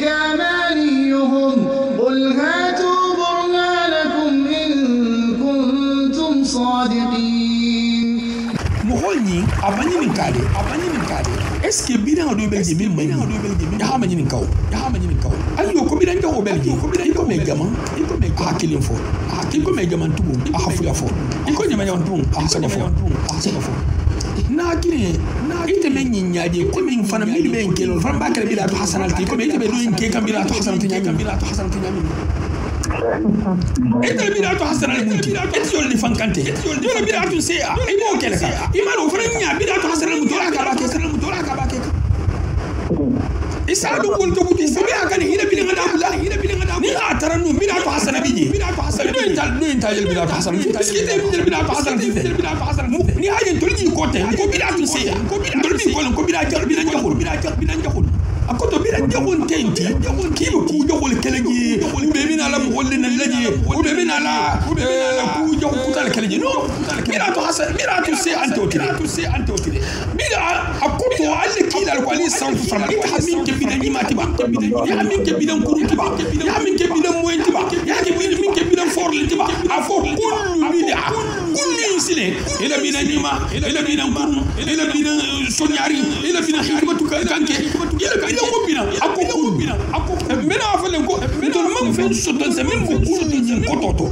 تلك أمانيهم قل هاتوا برهانكم إن كنتم صادقين. مغني أبني من كاري est-ce que bidan do belge min mai ya ha manyin kawo ayo ko bidan jawo belge ko me jama hakilin fo ko me jama tubu a hafu ya fo ko nyama nyawan tubu a hasana fo na kire ite men nyaje ko min fana mi be en kelo fana ba kare bila to hasanalti ko me ite be do en ke kan bila to hasanalti nyami ite bila to hasanalti ite yol ni fankante yol bila to se ay mo kele ka imano fana nya bila to hasanalti to ka ba ke isa do wol to buti sabi akani hina bi ngada bula ni atarannu bila to hasanabi do intal bila to hasanalti iskite bila to hasanalti ni hajen tolji kote ko bila to se ko bila jahul akoto bila jahul tenti kibo ku jahul keleji be mina la mo wolle na laji be mina la ku jahul kutal keleji no bila to hasan bila to se antotire bila akoto alle kila ko ali santu fam ita min ke bidan yimati ba ya min ke bidan kuruti ba ya min ke bidan moyenti ba ya ke min ke bidan forlenti ba afo kullu bid'a kullu insile ila bidan nima ila bidan kurnu ila bidan sonyari ila bidan hikmatu kanke ila bidan ko bidan akko mena afalen ko to man fen soto se men ko kullu nyin kototo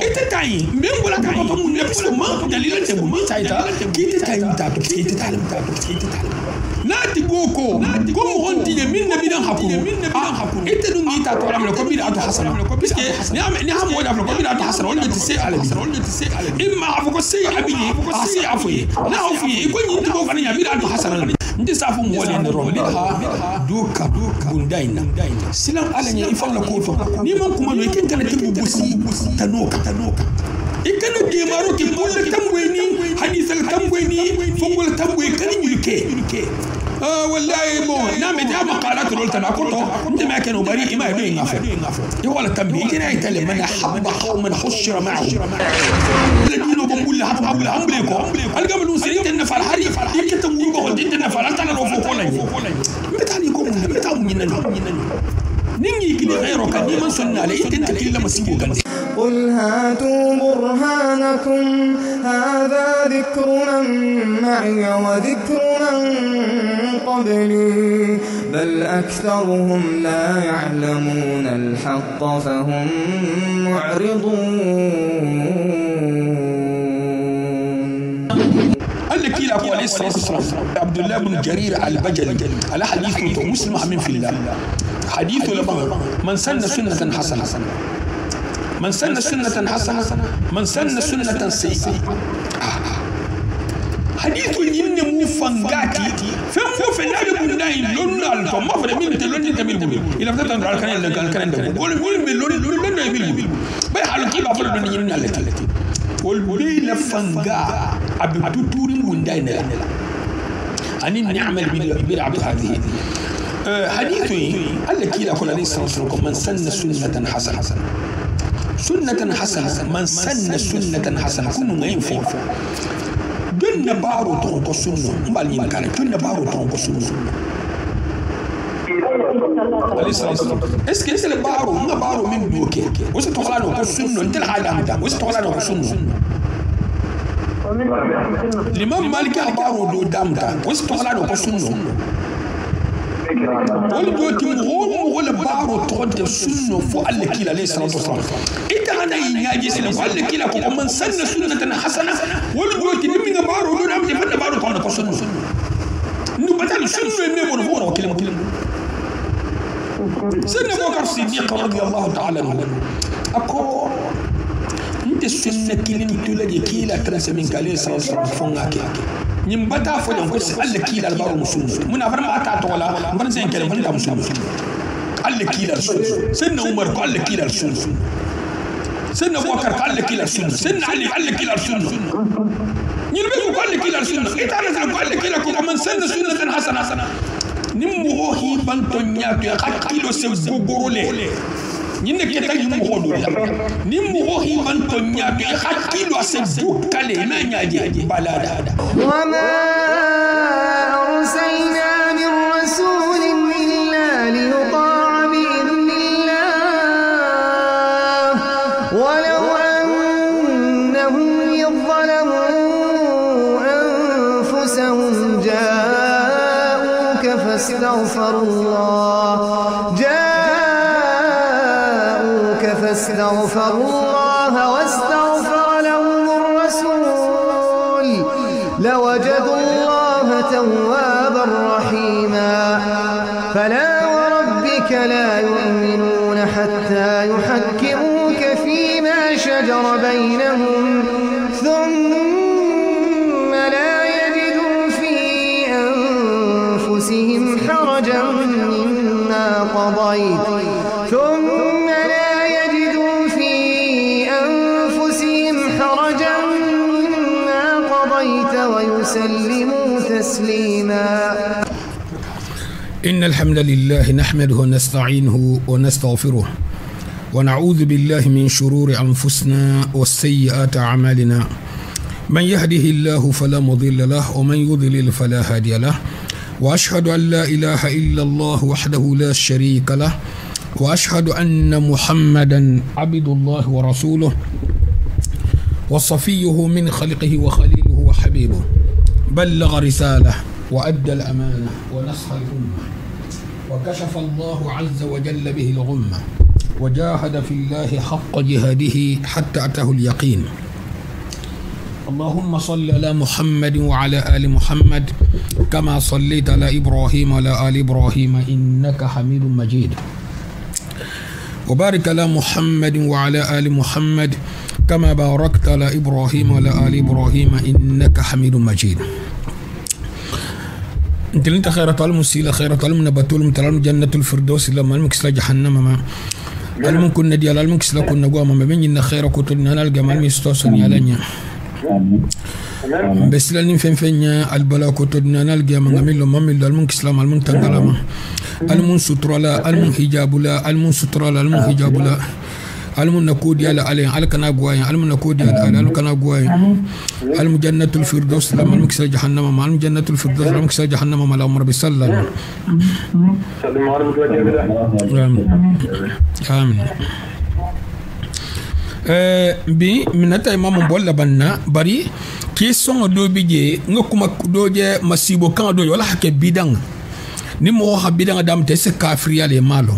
ite tayi men wala ka to mun ne so man dalila te mun taita kite tayi ta to kite talim nati goko ko mo honti de min nabi dan hakuru ite dum ita to amle ko bida to hasan biske ni ha mo da ko bida to hasan wala ti se alabi imma afu ko se abini asi afu na afu ko ni to ko ni bida to hasan ndi safu mo wala ne rom bida duka bundaina silam alanya ifalla ko to ni man kuma no ken kana tibu busi tanoka ikana de maro ke bolle tambweni hadithal tambweni fongol tambwe kan yulke wallahi mo na me da maqalat rol tanakoto انت ما كانوا بريء ما يبين غفر ولا تنبيه كده يتكلم من حب قوم حشر معه الذين بقول لها حب امبليكو القبل وسريت ان فرحري يكتب وقول انت ان فرحت انا فوق ولا متى عليكم متى نيجي كده غيرك من سنة لقيت انت كل مسيبه كده قل هاتوا برهانكم هذا ذكر من معي وذكر من قبلي بل أكثرهم لا يعلمون الحق فهم معرضون. قال لك كيلا عليه الصلاة والسلام عبد الله بن جرير البجلي على حديثه مسلم من في الله حديث لبغ من سن سنة حسنة من سن سنة حسنة من سن سنة سيئة حديث إن مفنجاتي فمو في النبي بنداي لون الفم ما في من تلون تبيل بيل إذا فتت عند الكلام ده قول بلون يبيل بيل بيحلو كيف أفضل من ينن التي قول بيل فنجا أبي تطورين بنداي نلا أني نعمل بالعبد هذه حديثي قال لك كلا كل عليه الصلاة والسلام من سن سنة حسنة سنة حسنة من سن سنة حسنة كل ما ينفع دون بارو تونكو سنة مبالي مكان دون بارو تونكو سنة عليه الصلاة والسلام اسكي بارو ما بارو من دوكي وش تقولانو كسنة انت الحاجة انت وش تقولانو كسنة الإمام مالك بارو دو دامتا وش تقولانو كسنة wani doki muhimmin wani baro ta sunno fo Allah kila alayhi salatu wasalam ita ana yin yaji sai ko Allah kila ko man sanna sunnatan hasana wani doki din min baro don am da baro ta sunno nu batal sunno ne mo fo ko kilim sanna Bakar Siddiq radiyallahu ta'ala anhu ako inte sunna kilin tulaje kila transa min kale sallallahu alaihi wasallam fongake nimbata fo jam ko Allah kila albaro musulmi muna bar ma ta to wala ban sai kele ban da musulmi Allah kila rasul sanna Umar ko Allah kila rasul sanna Bakar ko Allah kila rasul sanna Ali Allah kila rasul ñin be ko Allah kila rasul ita na ko Allah kila ko man sanna sunnatan hasana nimmo ho hi ban to nyaatu ya hakkilo se gogorole ñin ke tay mu hodo nimmo ho hi ban to nyaatu ya hakkilo se bukkale na nyaaje balada wa ma arsalna min rasulin illa liyuta'a فاستغفروا الله جاءوك فاستغفروا الله واستغفر لهم الرسول لوجدوا الله توابا رحيما فلا وربك لا يؤمنون حتى يحكموك فيما شجر بينهم ثم لا يجدوا في أنفسهم حرجا مما قضيت ويسلموا تسليما. إن الحمد لله نحمده ونستعينه ونستغفره ونعوذ بالله من شرور أنفسنا والسيئات أعمالنا من يهده الله فلا مضل له ومن يضلل فلا هادي له وأشهد أن لا إله إلا الله وحده لا شريك له وأشهد أن محمدا عبد الله ورسوله وصفيه من خلقه وخليله وحبيبه بلغ رسالة وأدى الأمانة ونصح الأمة وكشف الله عز وجل به الغمة وجاهد في الله حق جهاده حتى أتاه اليقين. اللهم صل على محمد وعلى آل محمد كما صليت على إبراهيم وعلى آل إبراهيم إنك حميد مجيد وبارك على محمد وعلى آل محمد كما باركت على إبراهيم وعلى آل إبراهيم إنك حميد مجيد. انت لنت خير طالم السيلة خير طالم نبتول متلام جنة الفردوس لما المكسلا جهنم ما الممكن ندي على المكسلا كنا قوام ما بين إن خير كتبنا على الجمال مستوصني علينا بس لأن فين البلاء كتبنا على الجمال ممل ممل المكسلا ما المنتقل المن ستر لا المن حجاب لا المن ستر لا المن حجاب لا المن نكود يا علي على كنا قواي المن نكود يا على كنا قواي الم جنة الفردوس لما المكسر جهنم ما الم جنة الفردوس لما المكسر جهنم ما الأمر بسلم آمين bi minata imam bolla banna bari question do bije ngokuma doje masibo kan do wala hakke bidang ni mo ha bidang dam te se kafriya le malo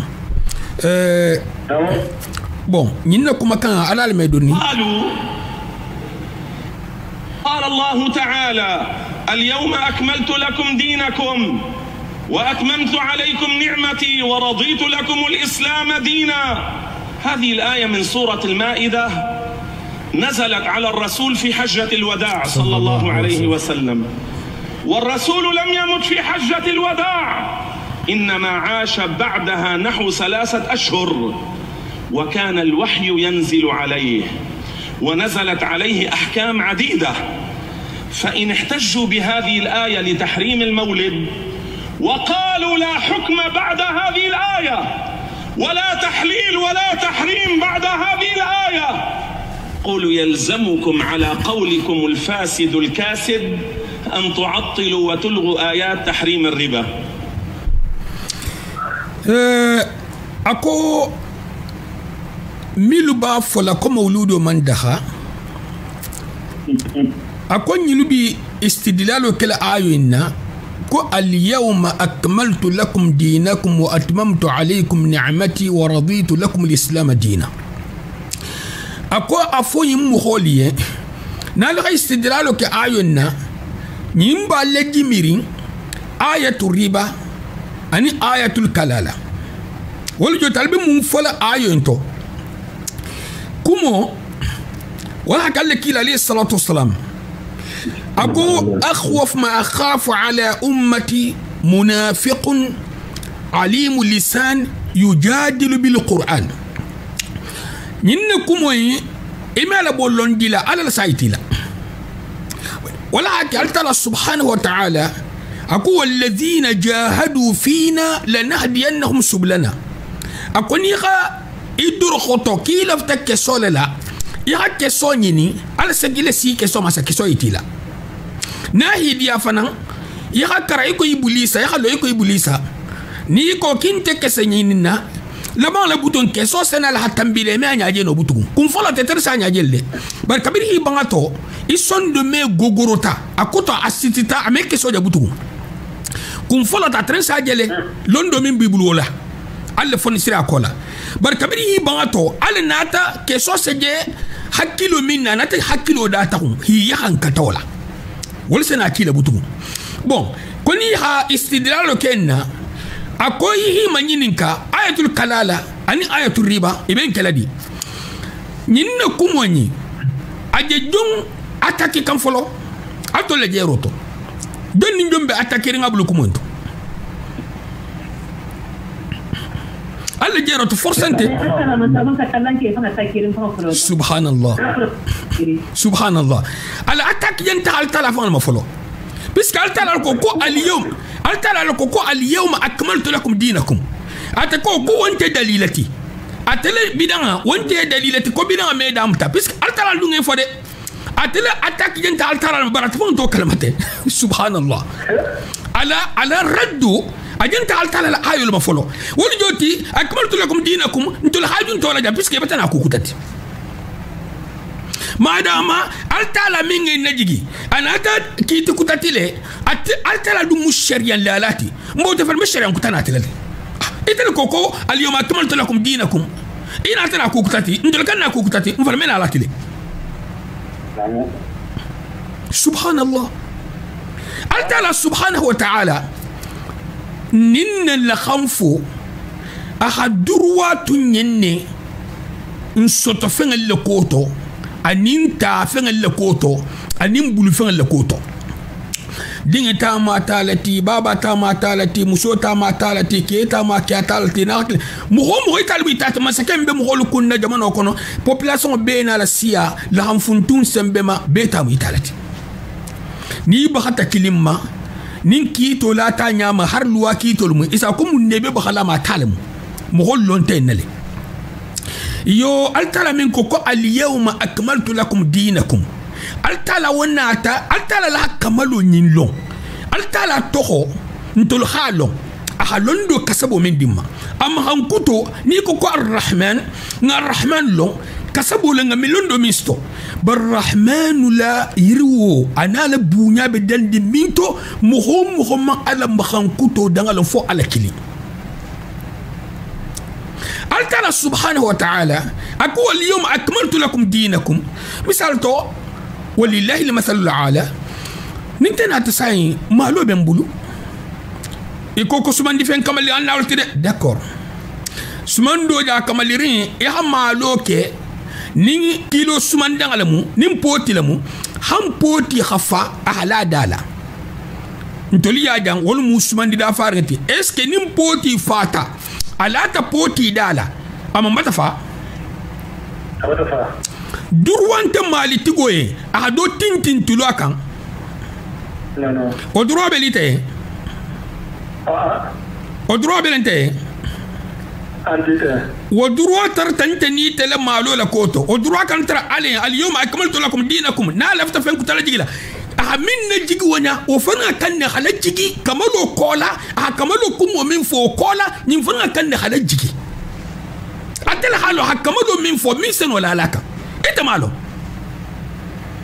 bon ñinna kuma kan alal may doni قال الله تعالى اليوم أكملت لكم دينكم وأتممت عليكم نعمتي ورضيت لكم الإسلام دينا. هذه الآية من سورة المائدة نزلت على الرسول في حجة الوداع صلى الله عليه وسلم والرسول لم يمت في حجة الوداع إنما عاش بعدها نحو 3 أشهر وكان الوحي ينزل عليه ونزلت عليه أحكام عديدة فإن احتجوا بهذه الآية لتحريم المولد وقالوا لا حكم بعد هذه الآية ولا تحليل ولا تحريم بعد هذه الآية قولوا يلزمكم على قولكم الفاسد الكاسد أن تعطلوا وتلغوا آيات تحريم الربا. أكو ميلوبا فلا كمولودو من دها أكو نيلوبي استدلالو كلا آيونا كو اليوم أكملت لكم دينكم وأتممت عليكم نعمتي ورضيت لكم الإسلام دينا. أكو أفوي مخولي نالغا استدلالو كآيونا نيمبا لجي ميرين آية الربا أني آية الكلالة ولجو تلبي منفلا آيونتو كمو ولا قال لك عليه الصلاة والسلام أقول أخوف ما أخاف على أمتي منافق عليم اللسان يجادل بالقرآن ننكم إما لبولون ديلا على السايتيلا ولا قالت الله سبحانه وتعالى أقول الذين جاهدوا فينا لنهدينهم سبلنا أقول نيغا إدور خطو كي لفتك كسو لا يغا كسو نيني على سجل سي كسو ما سكسو يتيلا ناهي ديا فنان يغا كرايكو يبوليسا يغا لويكو يبوليسا نيكو كنت كسنيننا لما لبوتون كسو سنة لها تنبيلي مي أنياجي نو بوتون كن فلا تترسا أنياجي لي بل كبير هي بانتو إسون دمي غوغوروتا أكوتا أسيتيتا أمي كسو جا بوتون kun fola ta tren sa jele londo min bibul wala alla fon sira kola bar kabiri hi bangato alla nata ke so seje hakilo minna nata hakilo data hi yahan katola wala sena kila butugu bon koni ha istidlalo kenna akoyi hi manyininka ayatul kalala ani ayatul riba iben kaladi nyinna kumoni aje jong ataki kam folo atole jeroto don ni jombe ataki ngablu kumonto alla jeroto forsante subhanallah subhanallah ala ataki yenta al telefon ma folo بس قالت لك كوكو اليوم قالت لك كوكو اليوم اكملت لكم دينكم اتكو كو وانت دليلتي اتل بيدان وانت دليلتي كو بيدان ميدامتا بس قالت لك دون فودي اتل اتاك جنت قالت لك برات فون تو كلمته سبحان الله على ردو اجنت قالت لك ايو ما فولو ولي جوتي اكملت لكم دينكم انتو الحاج انتو ولا بس كيف بتنا كوكوتاتي madama altala mingi najigi anata kiti kutatile altala du mushariyan lalati mbote fal mushariyan kutanati lati itel koko al-yawma akmaltu lakum dinakum ina tana kukutati ndol kanna kukutati mfal mena latile subhanallah altala subhanahu wa ta'ala ninna la khamfu ahadurwatu nyenne nsoto fengal le koto anin ta fengal le koto anin bulu fengal le koto dinga ta ma talati baba ta ma talati muso ta ma talati ke ta ma ke talati na mo italbi ta ma sakembe mo holu kunna jamano kono population be na la sia la hamfuntun sembe ma beta mo italati ni ba hata kilimma nin kito la ta nyama har luwa kito mu isa ko mun nebe ba khala ma talim mo hollon tenale yo altala min ko al-yawma akmaltu lakum dinakum altala wonata altala la kamalu nyinlo altala toho ntol halo ahalondo kasabo min dimma am hankuto ni ko ar-rahman ngar-rahman lo kasabo la ngamilondo misto barrahman la yirwo anala bunya be dandi minto muhum ala mhankuto dangal fo ala kili altala subhanahu wa ta'ala aku al-yawma akmaltu lakum dinakum misalto walillahi al-mathalu al-ala nintena tasay malo bembulu iko ko sumandi fen kamali an nawlti de d'accord sumando ja kamali rin e ha malo ke ni kilo sumanda ngalamu nim poti lamu ham poti khafa ahla dala ntoli ya jang wol musumandi da farati est ce que nim poti fata alata poti dala amma mata fa durwante mali tigoye a do tintin tulo kan no o duro belite o duro belente antite o duro tartante ni tele malo la koto o duro kan tara ale al yawma akmaltu lakum dinakum na lafta fen ku tala jigila amin na jigi wanya o fana kan ne hala jigi kamalo kola a kamalo kumo min fo kola nin fana kan ne hala jigi atela halo hakamalo min fo min sen wala alaka ita malo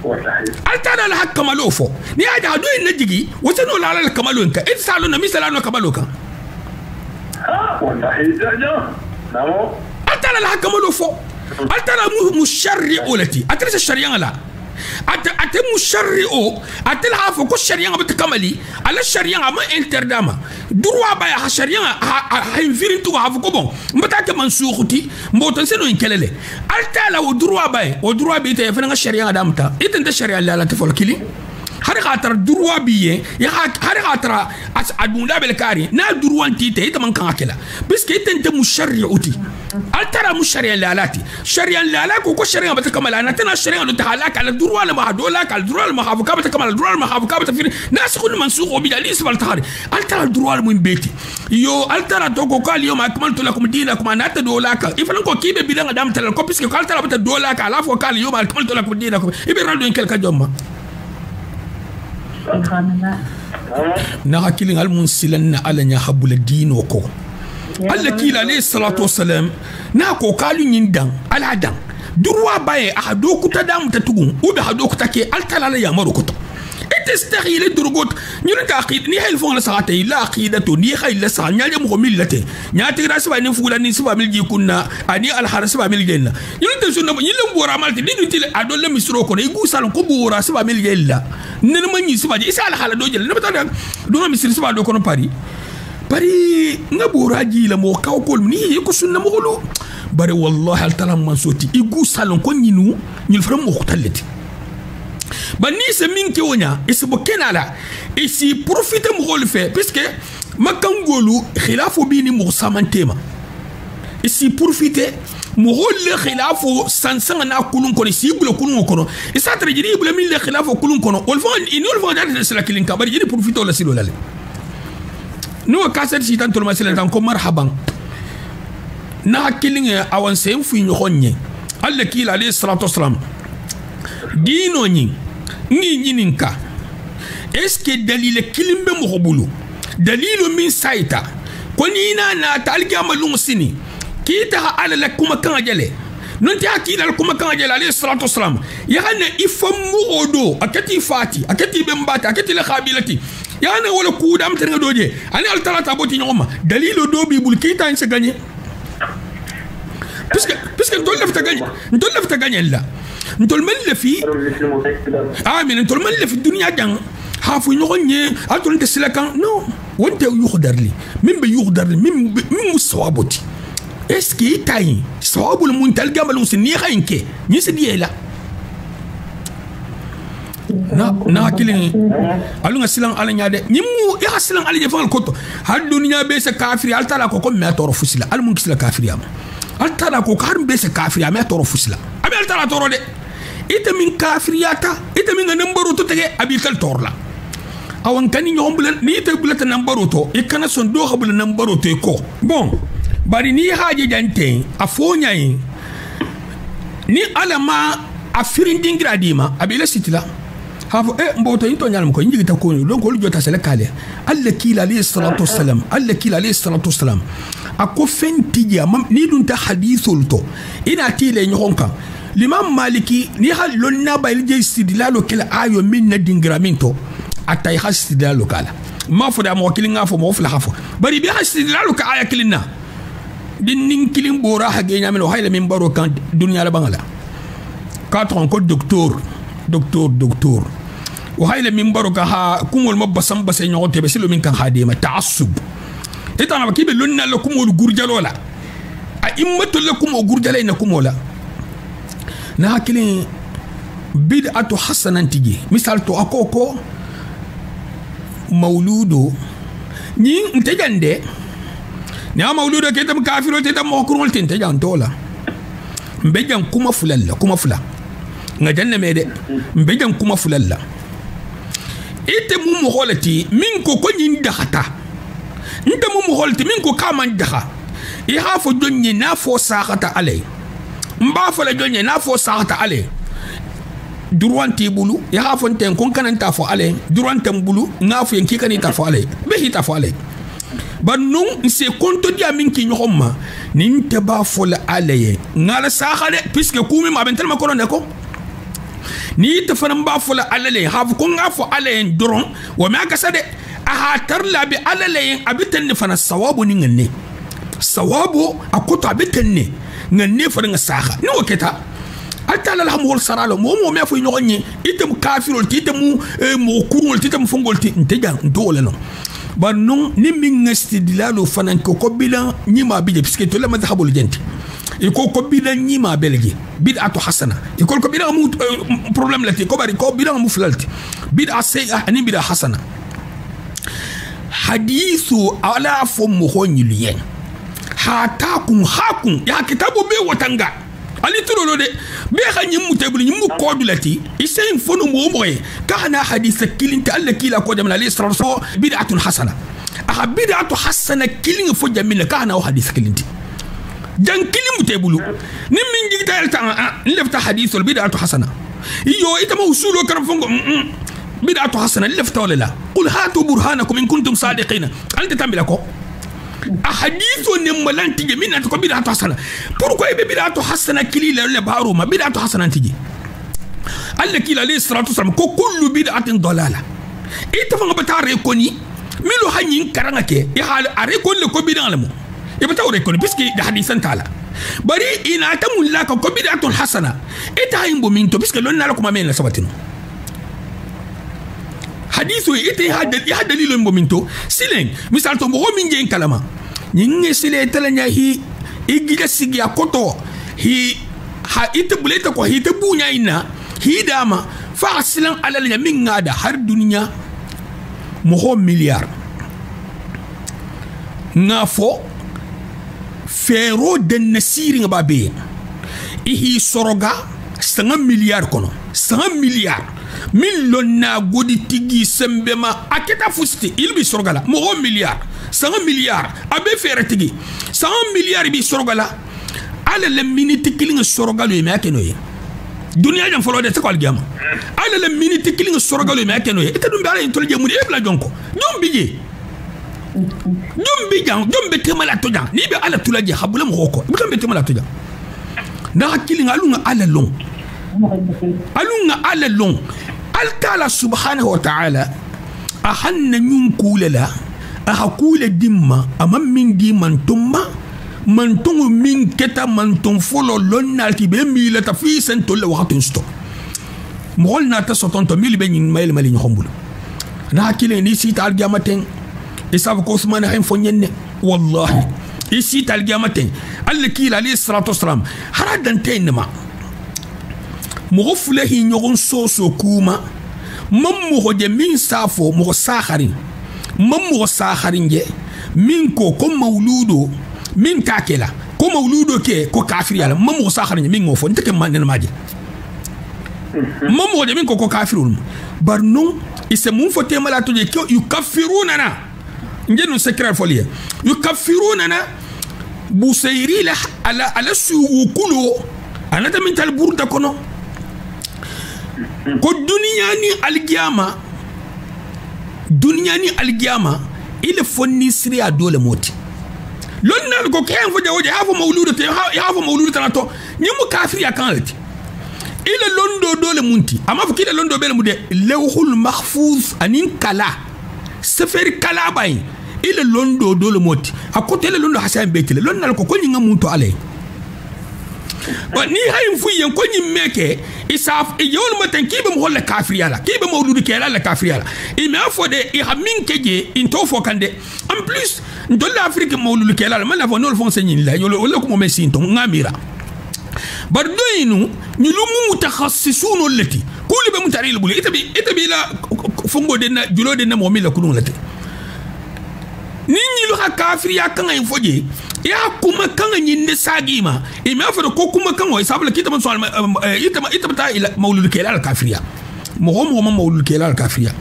wallahi altana la hakamalo fo ni ada do in jigi wasen wala ala kamalo nka ita salo na misala no kamalo kan wallahi jaja namo altana la hakamalo fo altana musharri'u lati atrisa shari'a la ate musharri'u ate la fo ko shari'a bitakamali ala shari'a ma interdama durwa ba ya shari'a ha infirin to ha ko bon mbata ke mansukhuti mboto seno inkelele altala o durwa bi te fa nga shari'a damta itenta shari'a la ta folkili har khatar durwa biye ya har khatra as adunda bel kari na durwan tite ita man kan akela biske itenta musharri'uti altara mushari'a lalati shari'a lalaka ko shari'a bata kamala na tana shari'a do tahalaka ala durwa la mahdola kal durwa la mahafuka bata kamala durwa la mahafuka bata fir nasikhu mansukhu bi dalil isbal tahari altara durwa mun beti yo altara to ko kal yawma akmaltu lakum dinakum anata dolaka ifan ko kibe bidanga dam tal ko biske ko altara bata dolaka ala fo kal yawma akmaltu lakum dinakum ibe rado en kelka jomma na hakilin almunsilan ala nya habula dino ko Allah kila alayhi salatu wassalam na ko kalun yin dan aladan durwa baye a hado kuta dam ta tugun ubi hado kuta ke altala ya marukuta ita staghile durgot ñun ta aqid ni hel fon la saxate la aqidatu ni xay la sax ñaaje mo ko millate ñaati ra siba ni fugula ni siba mil ji kunna ani al har siba mil genna ñun te sunna ñi lam bora malti ni duti ado la misro ko ne gu salon ko bora siba mil gella ne ma ñi siba ji isa al hala do jël ne bata do ma misri siba do ko no pari nga bora ji la mo kaw ko ni ko sunna mo lo bare wallahi al talam man soti igu salon ko ñinu ñul fram mo ko talleti ba ni se min ke wonya isi bo kenala isi profite mo le fait puisque makangolu khilafu bi ni mo samantema isi profite mo le khilafu sansanga na kulun ko si bulo kulun ko isa tra jiri bulo min le khilafu kulun ko wol fo inol fo dal sala kilin ka bari jiri profite la silo lale no kaset si tan tol masila tan ko marhaban na kilin awan sem fu ñu xonye alla kila alayhi salatu wassalam dino ñi ninka est-ce que dalil kilimbe mo bulu dalilu min saita ko ni na talga malum sini kita ala la kuma kan jale non ta akila kuma kan jale alayhi salatu wassalam ya hana ifam muodo akati fati akati bembata akati la khabilati ya hana wala ku dam tan doje ani al talata boti ñoma dalilu do bi bul kita en se gagner puisque ndol lafta gagner la ntol man la fi amin ntol man la fi dunya jang hafu ñoxoñe atol te silakan non wonte yuxdarli min be yuxdarli min musawaboti est-ce que tay sawabul muntal gamal musin ni xaynke ni se diela na kilin alunga silan ala nyaade ñimu ya silan ala je fangal koto hal dunya be se kafiri al tala ko me toro fusila al mun kisla kafiri am al tala ko har be se kafiri am toro fusila abi al tala toro de ita min kafiriyata ita min nambaro to tege abi kal torla awan kan ñom bulan ni te bulata nambaro to e kana son do xabul nambaro to ko bon bari ni haaje jante a foñay ni alama a firindin gradima abi la sitila hafo mboto into ñalam ko njigita ko donc lu jota sele kale alla kila alayhi salatu wassalam ako fentija ni dun ta hadithul to ina tile ñonka l'imam maliki ni hal lonna bayil je istidlalo kala ayo min na dingraminto atay istidlalo kala ma fo da mo kilinga fo mo fla hafo bari bi istidlalo ka aya kilinna din nin kilin bora ha ge nyamelo hayla min baro kan dunya la bangala ka ton ko docteur wa hayla min baro ka ha kumol mabasam basay ñote be silo min kan hadima ta'assub etana kibe lonna la kumol gurjalola a immatu lakum gurjalay na kumola na hakilin bid'atu hasanan tigi misal to akoko mauludo ni ntejande ni mauludo ke tam kafiro te tam mokurul tin tejan tola mbejan kuma fula nga janne mede mbejan kuma fulalla ite mu holati min ko nyin dakhata nte mu holati min ko kaman dakha i hafo jonye na fo sakhata alay mba fala jonye na fo sakhata ale durwanti bulu ya hafon ten kon kananta fo ale durwantam bulu ngafu en kikani ta fo ale be hita fo ale banun se konto dia min ki nyoma ninte ba fo la ale ngala sakhale puisque kumi ma bentel ma kono ko ni te fanam ba fo la ale hafu ko ngafo ale duron wa ma kasade aha tarla bi ale abitan ni fana sawabu ni ngene sawabu akoto abitan ni ngane fa nga saxa ni waketa atala la mo saralo mo me fa ñoxni itam kafirol ti itam mo kurul ti itam fongol ti nteja ndole no ba non ni min ngastidlalo fanan ko bilan ni ma bi puisque to la madhhabul janti e ko bilan ni ma belgi bid'atu hasana e ko bilan mu problème lati ko bari ko bilan mu flalti bid'a say'a ani bid'a hasana hadithu ala fo mo honyilien hakun ya kitabu be watanga ali turolo de be khanyim mutabul nyim ko dulati isen fono mo moy kana hadith kilinta alla kila ko jamna ali sallallahu bid'atun hasana aha bid'atu hasana kilin fo jamina kana hadith kilinti jan kilim mutabulu nim min jigta alta lefta hadithul bid'atu hasana iyo ita mawsulo karam fongo bid'atu hasana lefta wala la qul hatu burhanakum in kuntum sadiqina anta tambilako ahadithu ne malanti gemina to bid'atu hasana pourquoi be bid'atu hasana kilila le baruma bid'atu hasana tigi alla kila alayhi salatu wasallam ko kullu bid'atin dalala ita fanga bata rekoni milo hanyin karanga ke ya hal arekon le ko bidan alamu ya bata rekoni biski da hadisan tala bari ina ta mulla ka ko bidatun hasana ita yin bominto biski lon nala kuma men la sabatino hadithu ita ya dalilun bominto silen misal to mo min je kalama nyinge sile talanya hi igida sigi akoto hi ha ita buleta ko hi ta bunya ina hi dama fa aslan alal ya min ngada har duniya mo milliard ngafo fero den nasiri ngababe ihi soroga 100 milliard kono 100 milliard million na godi tigi sembema aketa fusti ilbi sorgala mo milliard 100 milliard abe fere tigi 100 milliard bi sorgala ala le minute killing sorgalo e makeno ye dunia jam folo de te ko algama ala le minute killing sorgalo e makeno ye ita dum be ala intol je mudi e bla jonko dum bije dum be temala to jang ni be ala tulaje habula mo ko be temala to jang na killing alunga ala long ala long alkala subhanahu wa ta'ala ahanna nyun kulela ahakule dimma amam min di mantumma mantungu min keta mantum folo lonnalti be mila ta fi sento le waxatun sto mol na ta sotonto mil be nyin mayel mali nyombul na hakile ni sita algamaten isabu ko usman hay fonyenne wallahi isita algamaten alkila alayhi salatu wassalam haradan taynma mo fulahi nyogon soso kuma mammo hoje min safo mo sakharin mammo sakharin je min ko mauludo min takela ko mauludo ke ko kafir yala mammo sakharin min ngofo nteke manen maje mammo hoje min ko kafirul barno ise mun fote mala to je ko yukaffiruna na ngenu secret folie yukaffiruna na busayri la ala suukulo anata min tal burda kono ko dunia ni algiyama ile fonni siri a dole moti lonna ko kayan fo jawoje hafo mauludu tanato nyimu kafiri akanati ile londo dole munti ama fo kile londo bele mude lawhul mahfuz anin kala seferi kala bay ile londo dole moti akote ile londo hasan betile lonna ko nyinga muntu ale ni hayin fuyen ko nyi meke isaf yol maten kibe mo holle kafriyala kibe mawludu kela la kafriyala ime afode i hamin keje into fo kande en plus ndol afrique mawludu kela man la vonol fon senyin la yolo wala ko mo mesinto ngamira bardoinu ni lumu mutakhassisun allati kuli be mutaril bulu itabi la fongo de na julo de na mo mi la kunun lati ninyi lu ha kafriya kan ay foje ya kuma kan nyinde sagima e me afado ko kuma kan o isabla kitama so ita ta ila maulud kela al kafiriya mo maulud kela al kafiriya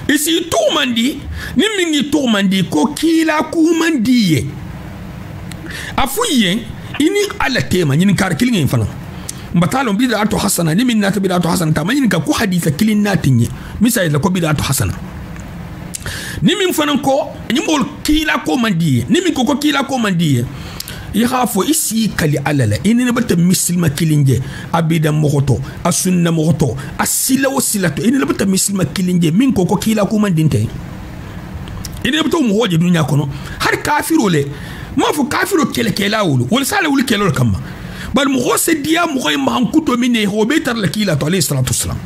isi to mandi ni mingi to mandi ko kila kumandiye afuye ini ala tema nyin kar kilin fana mbatalo bid'atu hasana ni minna bid'atu hasana tamanyin ka ku haditha kilin natinye misay la ko bid'atu hasana ni min fanan ko ni mol kila ko mandiye ni min ko kila ko mandiye ya khafo isi kali alala inene bata muslima kilinje abida mohoto asunna mohoto asila wasilato inene bata muslima kilinje min ko kila ko mandinte inene bata mo hoje dunya kono har kafiro le ma fu kafiro kele wulu wala sala wulu kele kamma bal mo hose dia mo koy ma hankuto mine ho betar la kila to alayhi salatu wassalam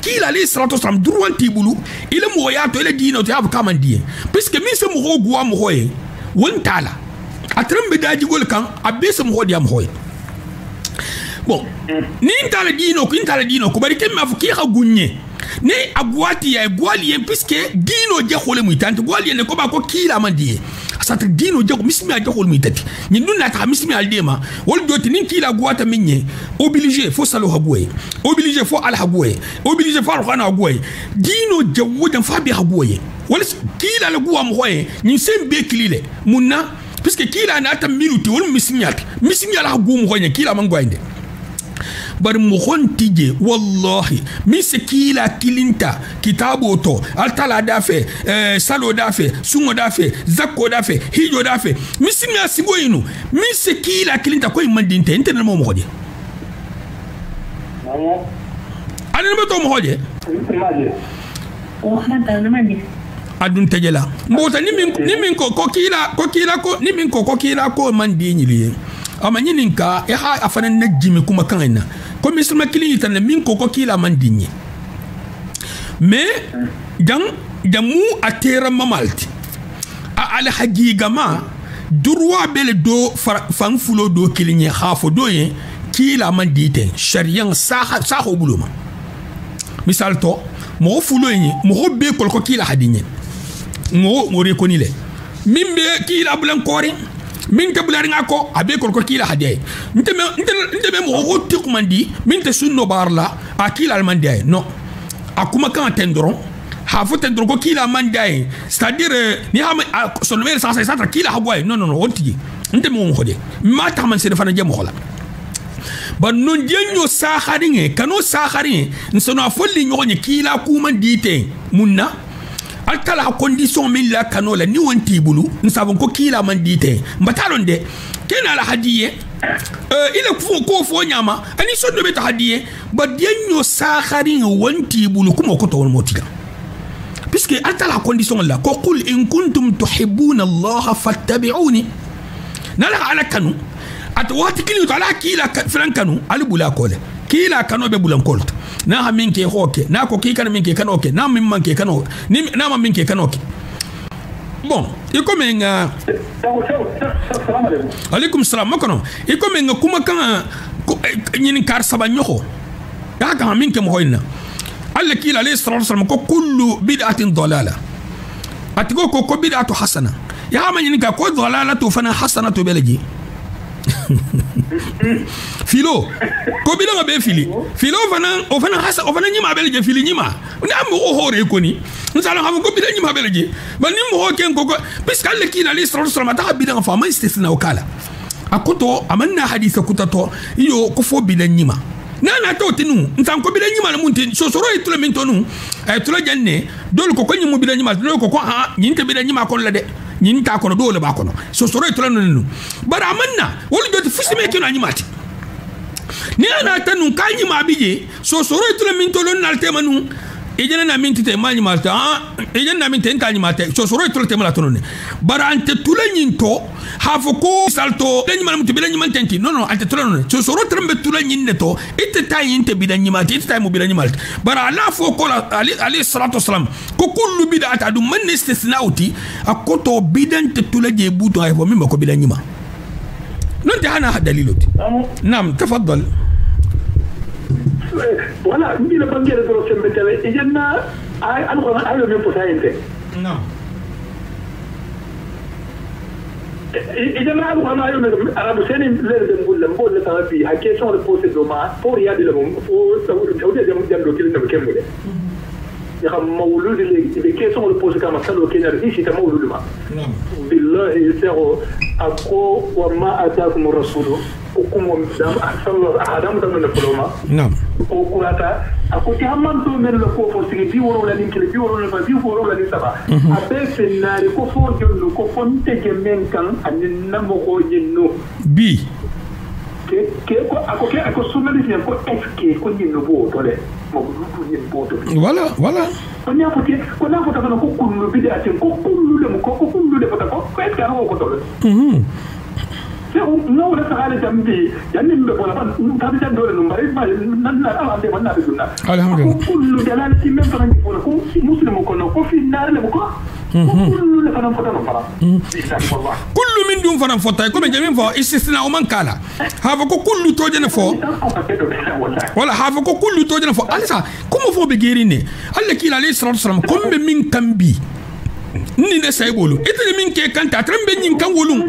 kila alayhi salatu wassalam durwanti bulu ile mo yato ile dino to yabu kamandie puisque min se mo ho guwa mo hoye wontala atrembe daji gol kan abese mo hodi am hoye bon ni intala dino ko bari kemme afu ki ha gunye ne agwati ya gwali puisque dino je khole mu tante gwali ne ko ba ko kila mandie asata dino je ko mismi a je khole mu tati ni dunna ta mismi al dema wol doti nin kila gwata minye obligé fo salo haboué obligé fo al haboué obligé fo al khana haboué dino je wodan fa bi haboué wol kila la guwa mo hoye ni sembe kilile munna puisque kila na ta minuti wol mismi al habu mo hoye kila man goinde bar mo hontije wallahi mise kila kilinta kitabo to altala dafe salo dafe sungo dafe zakko dafe hijo dafe misimi asigo inu mise kila kilinta ko imandinte intene mo mo hoje ani mo to mo hoje adun tejela mbota ni min ko kila ko man di nyili ama nyininka e ha afana najimi kuma kanina ko mislima kilini tan min ko kila man di nyi mais jamu atera mamalti a al hagiga ma durwa bele do fan fulo do kilinye khafo do yen kila man di ten shariyan saho buluma misal to mo fulo yen mo be ko kila hadinye mo rekoni le min be kila bulan kore min te bulari ngako abe ko kila hadiye nteme mo hotti kumandi min te sunno barla akila almandi no akuma kan tendron ha fo tendron ko kila mandi c'est-à-dire ni ha so no sa sa kila habway non hotti nteme mo khode ma ta man se defana je mo khola ban non jenyo saharinge kano saharinge nsono afolli nyonye kila kuma dite munna alkala condition min la kanola ni wonti bulu nsabon ko kila man dite mbatalon de kena la hadiye ila ko fo nyama ani so do beta hadiye ba denyo sakharin wonti bulu kuma ko to motila puisque alkala condition la ko qul in kuntum tuhibbuna Allah fattabi'uni nala ala kanu atwati kili to ala kila fran kanu albula kole kila kano be bulan kolt na ha min ke hoke na ko ki kan min ke kanoke na min man ke kanoke ni na ma min ke kanoke bon iko men alaikum salam makono iko men kuma kan nyin kar saba nyoko ya ga min ke mo hoyna alla kila alayhi salatu wasallam ko kullu bid'atin dalala atiko ko bid'atu hasana ya ma nyin ka ko dalalatu fana hasanatu belaji filo ko bi nga be fili filo fana hasa o fana nyima belje fili nyima na mo hore ko ni nsala ha ko bi nyima belje ba ni mo ken ko piskal le kila li sallallahu alaihi wasallam ta bi nga fa ma istisna wakala akoto amanna haditha kutato iyo ko fo bi nyima na to tinu ntan ko bi nyima la munti so soro itula min tonu ay tula janne dol ko nyimu bi nyima dol ko ha nyinte bi nyima ko la de nyin ta kono dole ba kono so soro itula nonu bara amanna wol joti fusime kino anyimati ni ana tanu kanyi ma bije so soro itula min tolon nalte manu ejena na min tite manyi malta ejena na min ten kanyi mate so soro itula te mala tonone bara ante tula nyin to hafo ko salto lenyi mal mutu bilanyi man tenti non ante tula non so soro trembe tula nyin ne to ite tay inte bidanyi mate ite tay mo bidanyi malte bara ala fo ko ali salatu wassalam ko kullu bid'ata dum man istisnauti akoto bidante tula je buto ay fo mimba ko bidanyi ma non te ana daliloti nam tafaddal voilà mi la bangiere do sembe tele e jenna ay alquran ay lo mempo sayente non e jenna alquran ay lo arabu seni lere dem bulle mbolle tabi ha question de poser do ma pour y aller le mom pour tawde dem jando kilina be kembude ya xam mawlud les questions de poser kama salo kenar ici ta mawlud ma billahi sero ako wa ma ataakum rasulu hukumu dam sallallahu adam dam na fuloma nam o kurata akoti hamman do men lo ko fo sigi bi woro la linkele bi woro la bi woro la ni saba abe fenare ko fo jonno ko fonte je men kan anin namo ko jinno bi ke ko sunali fi ko eske ko jinno bo to le mo du ni bo to voilà ko na fota ko kullu bi da tin ko kullu le ko kullu le fota ko eske aro ko to no wala taala jambi yanni be wala ban tabi tan dole no bari ba nan na ala de man na dunna alhamdulillah kullu dalalati men tan ko ko muslimu ko no ko fi nar le ko kullu le fana fota no fara kullu min dum fana fota ko be jami fo istisna o man kala hafa ko kullu to jene fo wala hafa ko kullu to jene fo alisa kuma fo be gerine alla kila alayhi salatu wasalam ko be min kambi ni ne saybolu itele min ke kanta trembe nyin kan wolum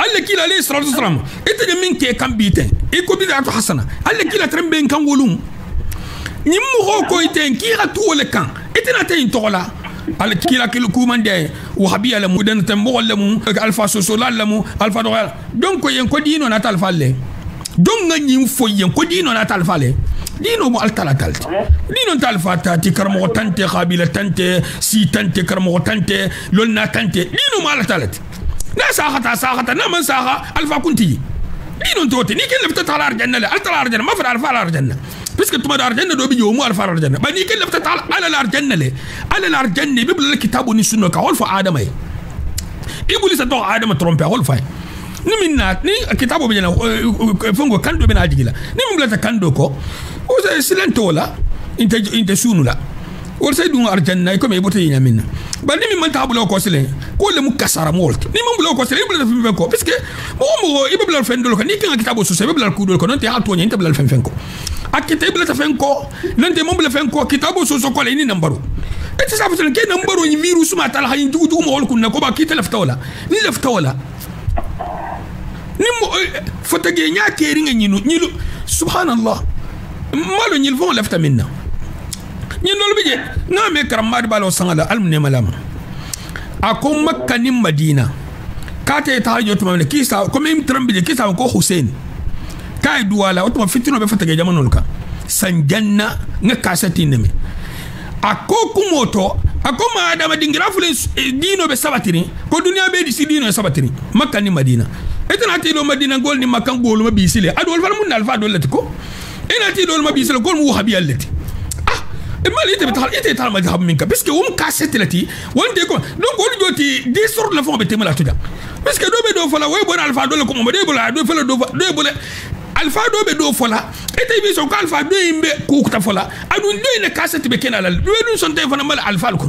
alla kila alayhi salatu wasalam ite de min ke kan biten e ko bid'atu hasana alla kila trembe kan wolum nyim mo ko ite kira tuole kan ite na tay tola alla kila kilo kumande wahabiya la mudan tambo la mu alfa sosolal la mu alfa do donc yen ko dino na tal falle donc nyim fo yen ko dino na tal falle dino mo altala talti dino tal fata ti karmo tante qabila tante si tante karmo tante lolna tante dino mo altalati na saxata na man saxa alfa kunti ni non toti ni ken lefta talar janna la altalar janna ma fa alfa alar janna puisque tuma da arjanna do bi yo mu alfa arjanna ba ni ken lafta taala ala arjanna le ala arjanna bi bla kitabu ni sunno ka hol fa adama iblis to adama trompe hol fa ni minna ni kitabu bi na fongo kando be na jigila ni min blata kando ko o se silento la inte sunula o se dun arjanna ko me bote nya minna ba ni min man tabulo ko silen ko le mu kasara molt ni man bulo ko silen blata fen ko puisque mo ibla fen do ko ni kan kitabu so se ibla ku do ko non te ha to nya inte blata fen ko akite blata fen ko non te mo blata fen ko kitabu so ko le ni nambaro ete sa fotele ke nambaro ni virus ma tal hayin jugu mo hol kunna ko ba kite lafta wala ni mo fotage nya keri nga ñinu subhanallah malo ñil fon lafta minna ñin lolu bije na me karamad balo sangala almne malama ako makka ni madina kate ta jotu mamne kisa ko mem trambije kisa ko hussein kay duwala otuma fitino be fotage jamanol ka sanjanna nga kasati neme ako kumoto ako ma adama dingira fule dino be sabatini ko dunya be di dino sabatini makka ni madina etana ti do madina gol ni makka gol ma bisile adol fal mun alfa dolati ko ina ti do ma bisile gol mu habi allati imma li ite tal madhab minka parce que kasete lati wonde ko donc on joti des sortes la fon be temala tuda parce que do be do fala way bon alfa dol ko mo de bola do fala do bola alfa do be do fola ete bi so ko alfa do imbe ko ta fola adun do ina kasete be kenala do dun son te fana mal alfa ko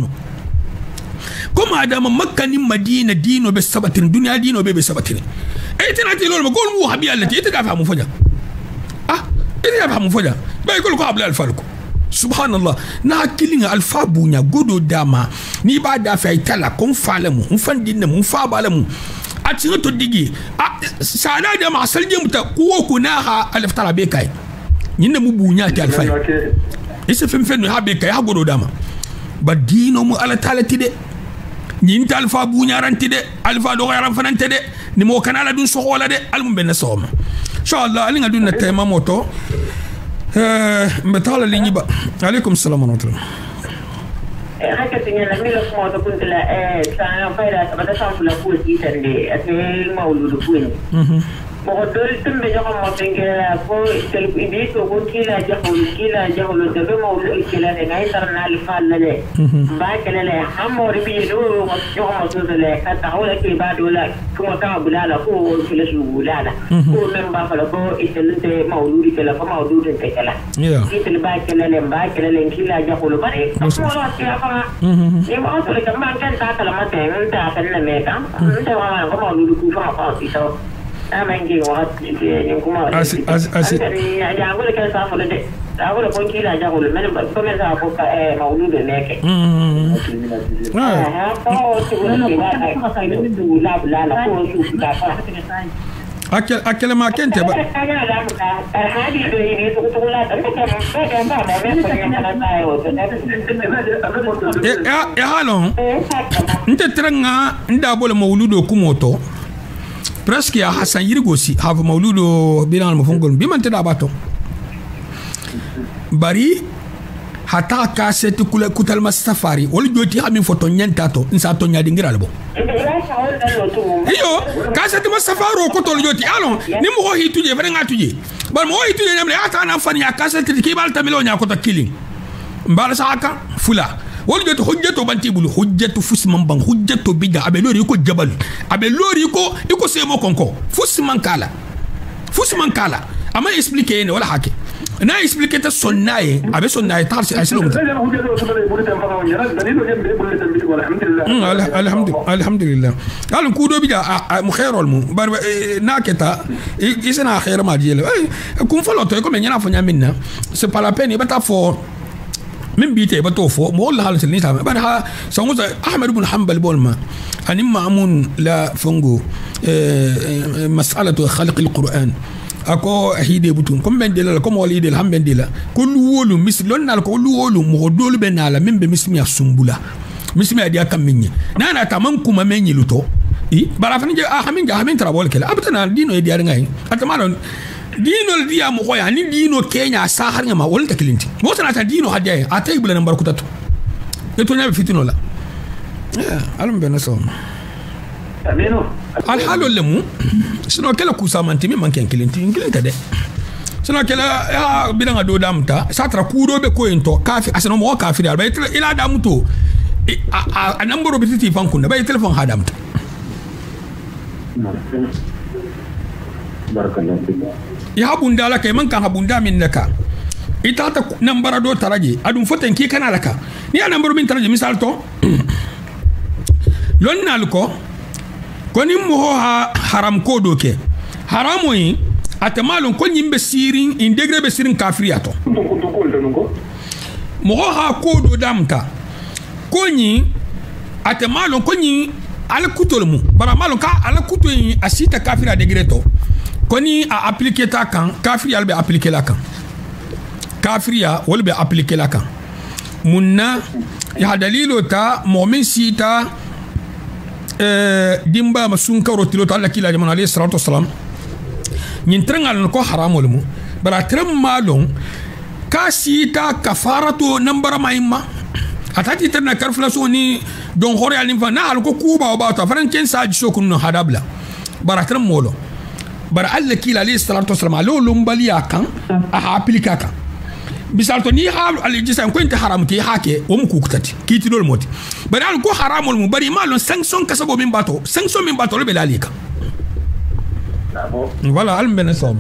comme adama makka ni madina dino be sabatin dunya dino be sabatin ete na ti lol ma gol mu habi allati ete da fa mu foja ete da fa mu foja bay ko abla alfa ko subhanallah na kilinga alfa bunya godo dama ni ba da fa itala kon falamu un fandinna mun fa balamu a cikin to digi sana da ma salje muta ko ko na ha aliftara be kai nyinda mu bunya ta alfa ise fem ha be kai ha godo dama ba dino mu ala talati de nyin ta alfa bunya ranti de alfa do yaran fanante de ni mo kanala dun sohola de almum ben soma inshallah alinga dun na tema moto mbetala li ñiba alaykum salam wa rahmatullah hakatinya la mila kuma to kuntla sa fayda ta bata sa fula ko ti tande ate mawludu kuini mo dol tumbe joko mo tengela ko tel idi to ko kila jahulu de be mawlu kila de ngay tarna li falla de ba kala le hamori bi do mo joko mo to le ka ta wala ke ba do la kuma ka bulala ko kila su bulala ko men ba fala ko itelente mawludi kala ko mawludu te kala itel ba kala le kila jahulu bare ko wala ke afara ni mo to le kam man kan ta kala ma te ta tan le me ka ta wala ko mawludu ku fa ko ti to amengi wakati ni kuma asi ya jangu le kasa fole de agora ko kila jangu le men ko men sa ko ka mauludu neke akele ma kente ba halon nte tranga ndabole mauludu kumoto presque ya Hassan Yirgosi hafa mauludo bilan mafungol bi man tada bato bari hata kasete kula kutal masafari wol joti amin foto nyanta to nsa to nyadi ngiral bo iyo kasete masafaro ko to joti alon ni mo ho hituje fa nga tuje bar mo ho hituje nyamle ata na fani ya kasete ki bal tamilo nya ko to killing mbala saka fula wol joto hujjatu bantibulu hujjatu fusman ban hujjatu bidda abe lori ko jabal abe lori ko iko semo konko fusman kala ama expliquer ne wala hake na expliquer ta sonnaye abe sonnaye tarsi asilo alhamdulillah al kudo bida mu khairol mu bar naketa isena khair ma diele kum falo to ko me nyana fo nyaminna c'est pas la peine bata fo من بيته بتوفو مول حال سلنيتا بعدها سموزا احمد بن حنبل بولما ان مامون لا فنغو مساله خلق القران اكو هيدي بوتون كوم بن ديلا كوم وليد الحمد لله كل وولو مثلون نال كل وولو مودول بنالا من بمسميا سمبولا مسميا دي كام مني نانا تمام كوما مني لوتو اي برافني حمين ترابول كلا ابتنا دينو يدي غاي اتمالون dino dia mo ko ya ni dino Kenya sa har ngama wol ta kilinti mo sana ta dino hadiya atay bula nambar kutatu e to nyabe fitino la alum ben so amino al halu lemu sino kala ku samantimi man ken kilinti de sana kala ya bidanga do damta satra kudo be ko ento kafi asano mo kafi dal bay ila damto a number bititi fankunda bay telephone hadamta barakallahu ya habunda laka man kan habunda min naka ita ta nambara do taraje adum foten ki kana laka ni a nambaro min taraje misal to lonnal ko koni mo haram ko do ke haramo yi atamalon ko nyimbe sirin in degré be sirin kafriyato mo ha ko do damta ko nyi atamalon ko nyi ala kutolmu bara malon ka ala kutoyi asita kafira degré to koni a appliquer ta kan kafri albe appliquer la kan kafriya wala be appliquer la kan munna ya dalilo ta mu'min sita dimba masun karo tilota Allah kila jamana alayhi salatu wassalam nyin trengal ko haram wala mu bara trem malon ka sita kafaratu nambara maimma atati tana karfla so ni don hore alin fa na al ko kuba ba ta faran ken sa ji sokun no hadabla bara trem molo bara Allah kila alayhi salatu wassalam alo lumbali akan a appliquer kan bisal to ni ha alijisa ko inte haram ki hake o mu kukutati ki ti dol moti bari al ko haramul mu bari malon sanction kasabo min bato sanction min bato le belalika voilà al menasom